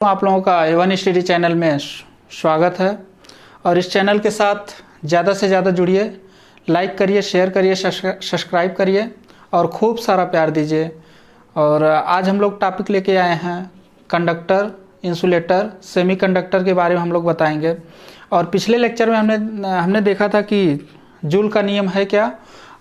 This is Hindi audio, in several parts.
तो आप लोगों का A1 स्टडी चैनल में स्वागत है और इस चैनल के साथ ज़्यादा से ज़्यादा जुड़िए, लाइक करिए, शेयर करिए, सब्सक्राइब करिए और खूब सारा प्यार दीजिए। और आज हम लोग टॉपिक लेके आए हैं कंडक्टर, इंसुलेटर, सेमीकंडक्टर के बारे में हम लोग बताएंगे। और पिछले लेक्चर में हमने देखा था कि जूल का नियम है क्या,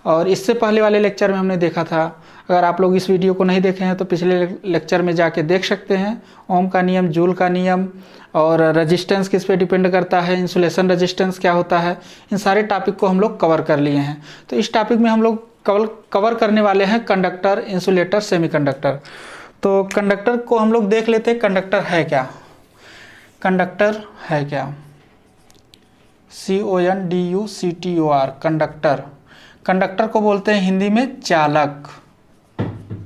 और इससे पहले वाले लेक्चर में हमने देखा था। अगर आप लोग इस वीडियो को नहीं देखे हैं तो पिछले लेक्चर में जाके देख सकते हैं। ओम का नियम, जूल का नियम और रेजिस्टेंस किस पे डिपेंड करता है, इंसुलेशन रेजिस्टेंस क्या होता है, इन सारे टॉपिक को हम लोग कवर कर लिए हैं। तो इस टॉपिक में हम लोग कवर करने वाले हैं कंडक्टर, इंसुलेटर, सेमीकंडक्टर। तो कंडक्टर को हम लोग देख लेते हैं, कंडक्टर है क्या। कंडक्टर है क्या, CONDUCTOR, कंडक्टर। कंडक्टर को बोलते हैं हिंदी में चालक,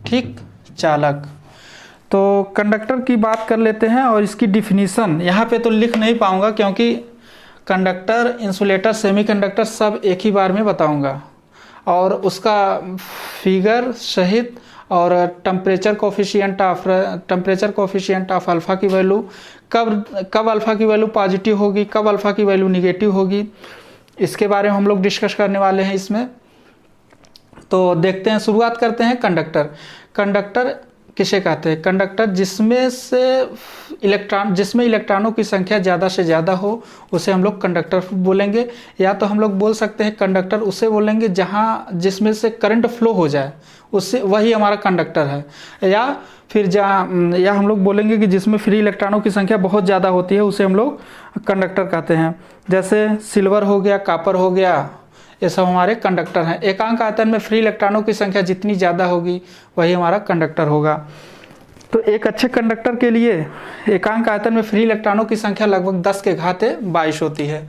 ठीक, चालक। तो कंडक्टर की बात कर लेते हैं और इसकी डिफिनीशन यहाँ पे तो लिख नहीं पाऊंगा क्योंकि कंडक्टर, इंसुलेटर, सेमीकंडक्टर सब एक ही बार में बताऊंगा और उसका फिगर सहित और टेम्परेचर कोफिशिएंट ऑफ अल्फ़ा की वैल्यू, कब अल्फ़ा की वैल्यू पॉजिटिव होगी, कब अल्फ़ा की वैल्यू निगेटिव होगी, इसके बारे में हम लोग डिस्कस करने वाले हैं इसमें। तो देखते हैं, शुरुआत करते हैं कंडक्टर। कंडक्टर किसे कहते हैं? कंडक्टर जिसमें इलेक्ट्रॉनों की संख्या ज़्यादा से ज़्यादा हो उसे हम लोग कंडक्टर बोलेंगे। या तो हम लोग बोल सकते हैं कंडक्टर उसे बोलेंगे जिसमें से करंट फ्लो हो जाए, उससे वही हमारा कंडक्टर है। या फिर या हम लोग बोलेंगे कि जिसमें फ्री इलेक्ट्रॉनों की संख्या बहुत ज़्यादा होती है उसे हम लोग कंडक्टर कहते हैं। जैसे सिल्वर हो गया, कॉपर हो गया, ये सब हमारे कंडक्टर हैं। एकांक आयतन में फ्री इलेक्ट्रॉनों की संख्या जितनी ज़्यादा होगी वही हमारा कंडक्टर होगा। तो एक अच्छे कंडक्टर के लिए एकांक आयतन में फ्री इलेक्ट्रॉनों की संख्या लगभग 10 के घात 22 होती है।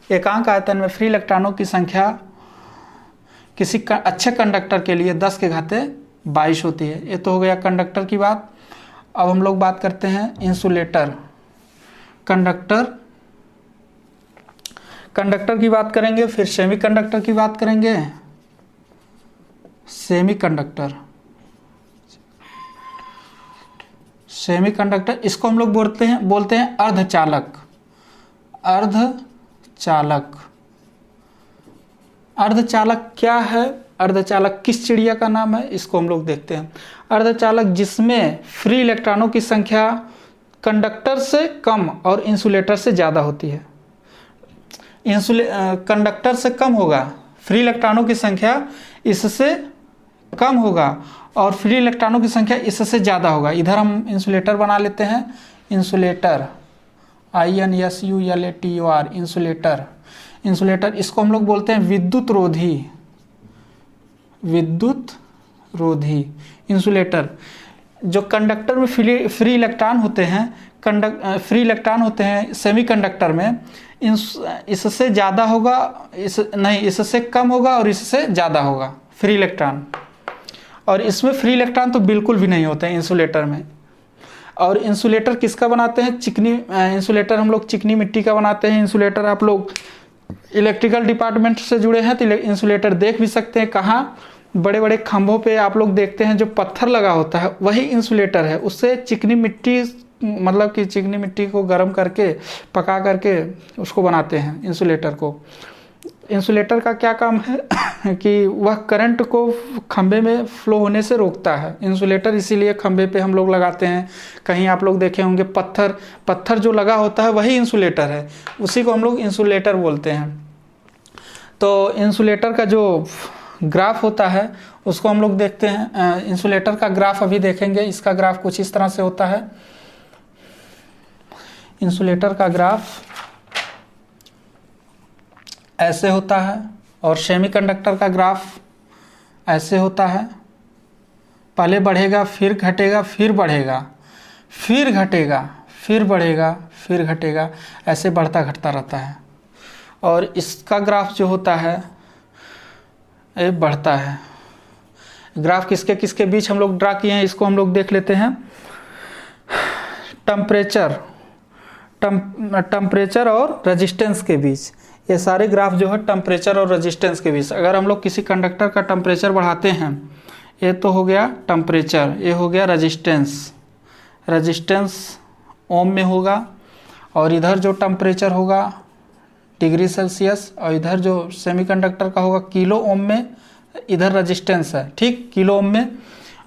एकांक आयतन में फ्री इलेक्ट्रॉनों की संख्या किसी अच्छे कंडक्टर के लिए 10 के घात 22 होती है। ये तो हो गया कंडक्टर की बात। अब हम लोग बात करते हैं इंसुलेटर। कंडक्टर की बात करेंगे, फिर सेमीकंडक्टर की बात करेंगे। सेमीकंडक्टर इसको हम लोग बोलते हैं अर्धचालक। अर्धचालक क्या है? अर्धचालक किस चिड़िया का नाम है, इसको हम लोग देखते हैं। अर्धचालक जिसमें फ्री इलेक्ट्रॉनों की संख्या कंडक्टर से कम और इंसुलेटर से ज़्यादा होती है। कंडक्टर से कम होगा, फ्री इलेक्ट्रॉनों की संख्या इससे कम होगा और फ्री इलेक्ट्रॉनों की संख्या इससे ज़्यादा होगा। इधर हम इंसुलेटर बना लेते हैं। इंसुलेटर, INSULATOR, इंसुलेटर इसको हम लोग बोलते हैं विद्युत रोधी इंसुलेटर। जो कंडक्टर में फ्री इलेक्ट्रॉन होते हैं, सेमीकंडक्टर में इससे ज़्यादा होगा, इससे कम होगा और इससे ज़्यादा होगा फ्री इलेक्ट्रॉन। और इसमें फ्री इलेक्ट्रॉन तो बिल्कुल भी नहीं होते हैं इंसुलेटर में। और इंसुलेटर किसका बनाते हैं? इंसुलेटर हम लोग चिकनी मिट्टी का बनाते हैं। इंसुलेटर आप लोग इलेक्ट्रिकल डिपार्टमेंट से जुड़े हैं तो इंसुलेटर देख भी सकते हैं। कहाँ? बड़े बड़े खंभों पे आप लोग देखते हैं जो पत्थर लगा होता है वही इंसुलेटर है। उससे चिकनी मिट्टी को गर्म करके, पका करके उसको बनाते हैं इंसुलेटर को। इंसुलेटर का क्या काम है कि वह करंट को खंभे में फ्लो होने से रोकता है। इंसुलेटर इसीलिए खंभे पे हम लोग लगाते हैं। कहीं आप लोग देखे होंगे पत्थर जो लगा होता है वही इंसुलेटर है, उसी को हम लोग इंसुलेटर बोलते हैं। तो इंसुलेटर का जो ग्राफ होता है उसको हम लोग देखते हैं। इंसुलेटर का ग्राफ अभी देखेंगे। इसका ग्राफ कुछ इस तरह से होता है। इंसुलेटर का ग्राफ ऐसे होता है और सेमीकंडक्टर का ग्राफ ऐसे होता है। पहले बढ़ेगा, फिर घटेगा, फिर बढ़ेगा, फिर घटेगा, फिर बढ़ेगा, फिर घटेगा, ऐसे बढ़ता घटता रहता है। और इसका ग्राफ जो होता है ये बढ़ता है। ग्राफ किसके किसके बीच हम लोग ड्रा किए हैं इसको हम लोग देख लेते हैं। टेम्परेचर और रेजिस्टेंस के बीच, ये सारे ग्राफ जो है टेम्परेचर और रेजिस्टेंस के बीच। अगर हम लोग किसी कंडक्टर का टेम्परेचर बढ़ाते हैं, ये तो हो गया टेम्परेचर, ये हो गया रेजिस्टेंस ओम में होगा, और इधर जो टेम्परेचर होगा डिग्री सेल्सियस, और इधर जो सेमीकंडक्टर का होगा किलो ओम में, इधर रेजिस्टेंस है, ठीक, किलो ओम में।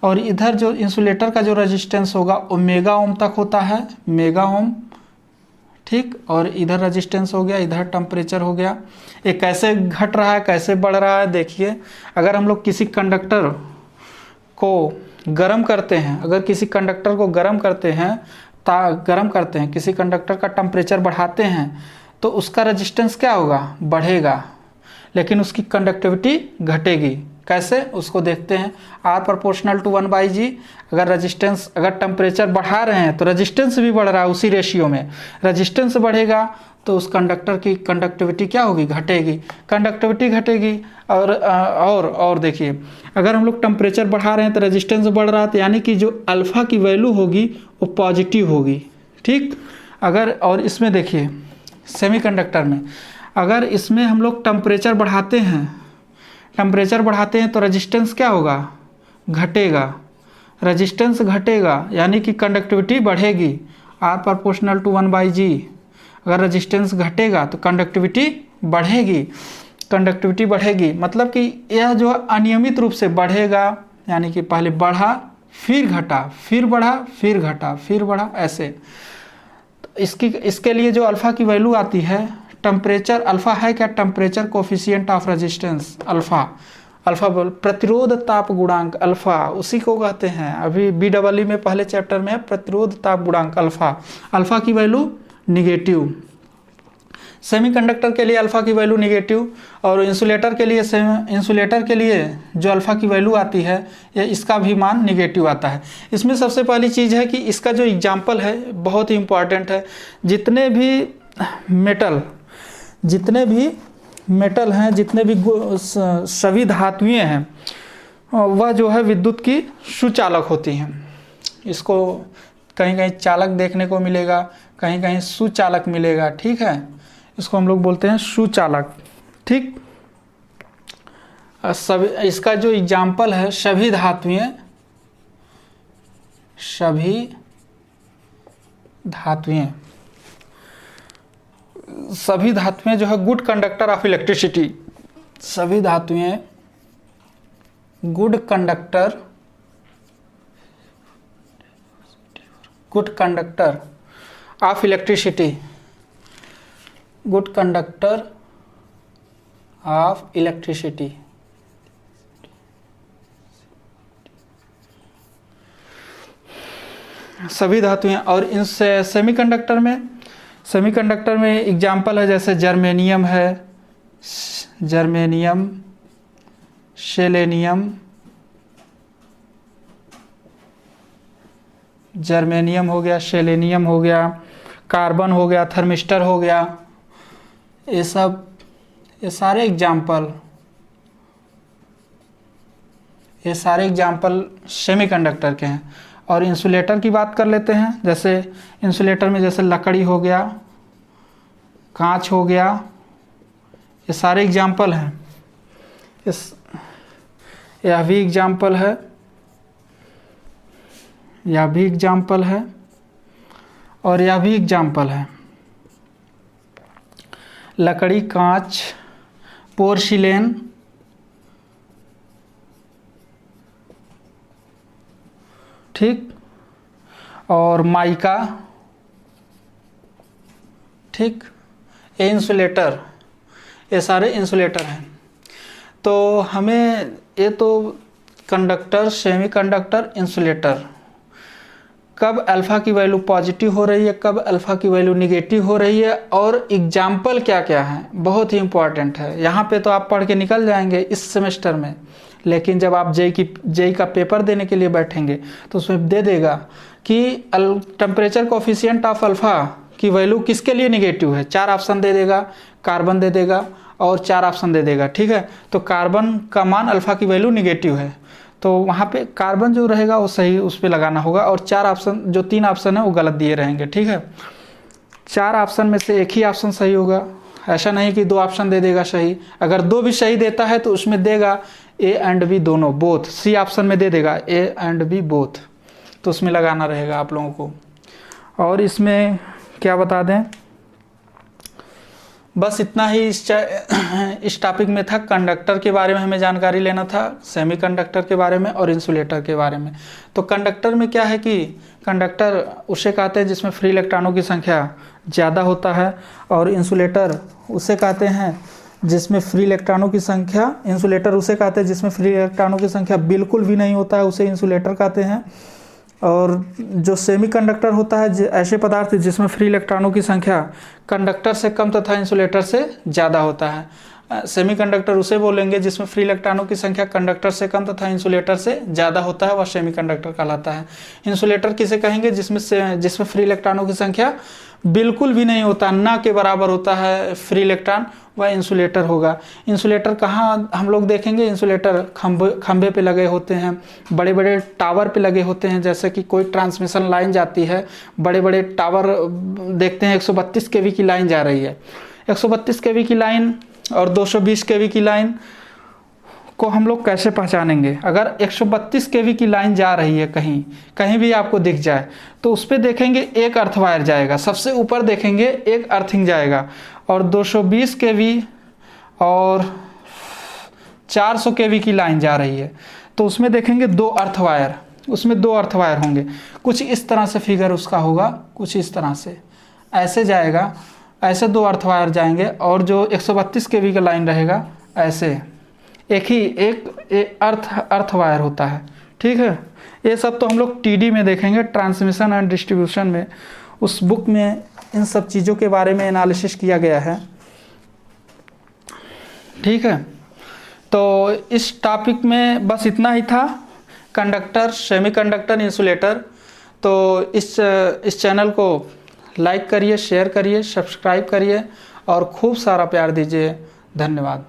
और इधर जो इंसुलेटर का जो रेजिस्टेंस होगा वो मेगा ओम तक होता है, मेगा ओम, ठीक। और इधर रेजिस्टेंस हो गया, इधर टेम्परेचर हो गया। ये कैसे घट रहा है, कैसे बढ़ रहा है, देखिए। अगर हम लोग किसी कंडक्टर को गर्म करते हैं, अगर किसी कंडक्टर को गर्म करते हैं, किसी कंडक्टर का टेम्परेचर बढ़ाते हैं, तो उसका रेजिस्टेंस क्या होगा, बढ़ेगा, लेकिन उसकी कंडक्टिविटी घटेगी। कैसे, उसको देखते हैं। R proportional to 1/G। अगर टेम्परेचर बढ़ा रहे हैं तो रेजिस्टेंस भी बढ़ रहा है, उसी रेशियो में रेजिस्टेंस बढ़ेगा तो उस कंडक्टर की कंडक्टिविटी क्या होगी, घटेगी, कंडक्टिविटी घटेगी। और देखिए, अगर हम लोग टेम्परेचर बढ़ा रहे हैं तो रेजिस्टेंस बढ़ रहा है, तो यानी कि जो अल्फ़ा की वैल्यू होगी वो पॉजिटिव होगी, ठीक। और इसमें देखिए सेमीकंडक्टर में, अगर इसमें हम लोग टेम्परेचर बढ़ाते हैं तो रेजिस्टेंस क्या होगा, घटेगा, रेजिस्टेंस घटेगा, यानी कि कंडक्टिविटी बढ़ेगी। R proportional to 1/G। अगर रेजिस्टेंस घटेगा तो कंडक्टिविटी बढ़ेगी, मतलब कि यह जो अनियमित रूप से बढ़ेगा, यानी कि पहले बढ़ा फिर घटा, फिर बढ़ा फिर घटा, फिर बढ़ा, ऐसे। तो इसके लिए जो अल्फ़ा की वैल्यू आती है, टेम्परेचर अल्फ़ा है क्या, temperature coefficient of resistance, alpha बोल प्रतिरोध ताप गुणांक, अल्फ़ा उसी को कहते हैं। अभी BEE में पहले चैप्टर में है प्रतिरोध ताप गुणांक अल्फ़ा की वैल्यू निगेटिव। सेमीकंडक्टर के लिए अल्फ़ा की वैल्यू निगेटिव, और इंसुलेटर के लिए जो अल्फ़ा की वैल्यू आती है, ये इसका भी मान निगेटिव आता है। इसमें सबसे पहली चीज़ है कि इसका जो एग्जाम्पल है बहुत ही इम्पॉर्टेंट है। जितने भी मेटल हैं, जितने भी सभी धातुएं हैं, वह जो है विद्युत की सुचालक होती हैं। इसको कहीं कहीं चालक देखने को मिलेगा, कहीं कहीं सुचालक मिलेगा, ठीक है। इसको हम लोग बोलते हैं सुचालक, ठीक। इसका जो एग्जाम्पल है, सभी धातुएं जो है गुड कंडक्टर ऑफ इलेक्ट्रिसिटी, सभी धातुएं good conductor of electricity, good conductor of electricity. सभी धातुएं। और इन सेमीकंडक्टर में एग्जाम्पल है, जैसे जर्मेनियम है, जर्मेनियम हो गया, सेलेनियम हो गया, कार्बन हो गया, थर्मिस्टर हो गया। ये सारे एग्जाम्पल सेमीकंडक्टर के हैं। और इंसुलेटर की बात कर लेते हैं। जैसे इंसुलेटर में जैसे लकड़ी हो गया, कांच हो गया, ये सारे एग्जाम्पल हैं। यह भी एग्जाम्पल है, और यह भी एग्जाम्पल है। लकड़ी, कांच, पोर्सिलेन, ठीक, और माइका, ठीक, ये इंसुलेटर, ये सारे इंसुलेटर हैं। तो हमें ये तो कंडक्टर, सेमीकंडक्टर, इंसुलेटर, कब अल्फ़ा की वैल्यू पॉजिटिव हो रही है, कब अल्फ़ा की वैल्यू निगेटिव हो रही है, और एग्जाम्पल क्या क्या है, बहुत ही इम्पॉर्टेंट है। यहाँ पे तो आप पढ़ के निकल जाएंगे इस सेमेस्टर में, लेकिन जब आप जेई का पेपर देने के लिए बैठेंगे तो उसमें दे देगा कि टेम्परेचर कोफिशिएंट ऑफ अल्फ़ा की वैल्यू किसके लिए निगेटिव है। 4 ऑप्शन दे देगा, कार्बन दे देगा और 4 ऑप्शन दे देगा, ठीक है। तो कार्बन का मान अल्फ़ा की वैल्यू निगेटिव है, तो वहाँ पे कार्बन जो रहेगा वो सही उस पर लगाना होगा, और 4 ऑप्शन, जो 3 ऑप्शन है वो गलत दिए रहेंगे, ठीक है। 4 ऑप्शन में से एक ही ऑप्शन सही होगा, ऐसा नहीं कि 2 ऑप्शन दे देगा सही। अगर 2 भी सही देता है तो उसमें देगा ए एंड बी दोनों, बोथ। सी ऑप्शन में दे देगा ए एंड बी बोथ, तो उसमें लगाना रहेगा आप लोगों को। और इसमें क्या बता दें, बस इतना ही इस टॉपिक में था। कंडक्टर के बारे में हमें जानकारी लेना था, सेमीकंडक्टर के बारे में और इंसुलेटर के बारे में। तो कंडक्टर में क्या है कि कंडक्टर उसे कहते हैं जिसमें फ्री इलेक्ट्रॉनों की संख्या ज़्यादा होता है, और इंसुलेटर उसे कहते हैं जिसमें फ्री इलेक्ट्रॉनों की संख्या, इंसुलेटर उसे कहते हैं जिसमें फ्री इलेक्ट्रॉनों की संख्या बिल्कुल भी नहीं होता है, उसे इंसुलेटर कहते हैं। और जो सेमीकंडक्टर होता है ऐसे पदार्थ जिसमें फ्री इलेक्ट्रॉनों की संख्या कंडक्टर से कम तथा इंसुलेटर से ज़्यादा होता है। सेमीकंडक्टर उसे बोलेंगे जिसमें फ्री इलेक्ट्रॉनों की संख्या कंडक्टर से कम तथा इंसुलेटर से ज़्यादा होता है, वह सेमीकंडक्टर कहलाता है। इंसुलेटर किसे कहेंगे, जिसमें फ्री इलेक्ट्रॉनों की संख्या बिल्कुल भी नहीं होता, ना के बराबर होता है फ्री इलेक्ट्रॉन, वह इंसुलेटर होगा। इंसुलेटर कहाँ हम लोग देखेंगे, इंसुलेटर खंभे पे लगे होते हैं, बड़े बड़े टावर पे लगे होते हैं। जैसे कि कोई ट्रांसमिशन लाइन जाती है, बड़े बड़े टावर देखते हैं, 132 केवी की लाइन जा रही है, 132 केवी की लाइन और 220 केवी की लाइन को हम लोग कैसे पहचानेंगे? अगर 132 केवी की लाइन जा रही है कहीं भी आपको दिख जाए, तो उस पर देखेंगे एक अर्थ वायर जाएगा, सबसे ऊपर देखेंगे एक अर्थिंग जाएगा, और 220 केवी और 400 केवी की लाइन जा रही है, तो उसमें देखेंगे दो अर्थ वायर, उसमें दो अर्थ वायर होंगे। कुछ इस तरह से फिगर उसका होगा, कुछ इस तरह से ऐसे जाएगा, ऐसे दो अर्थ वायर जाएंगे, और जो 132 केवी का लाइन रहेगा ऐसे एक अर्थ वायर होता है। ठीक है, ये सब तो हम लोग टीडी में देखेंगे, ट्रांसमिशन एंड डिस्ट्रीब्यूशन में, उस बुक में इन सब चीज़ों के बारे में एनालिसिस किया गया है। ठीक है, तो इस टॉपिक में बस इतना ही था, कंडक्टर, सेमीकंडक्टर, इंसुलेटर। तो इस चैनल को लाइक करिए, शेयर करिए, सब्सक्राइब करिए और खूब सारा प्यार दीजिए। धन्यवाद।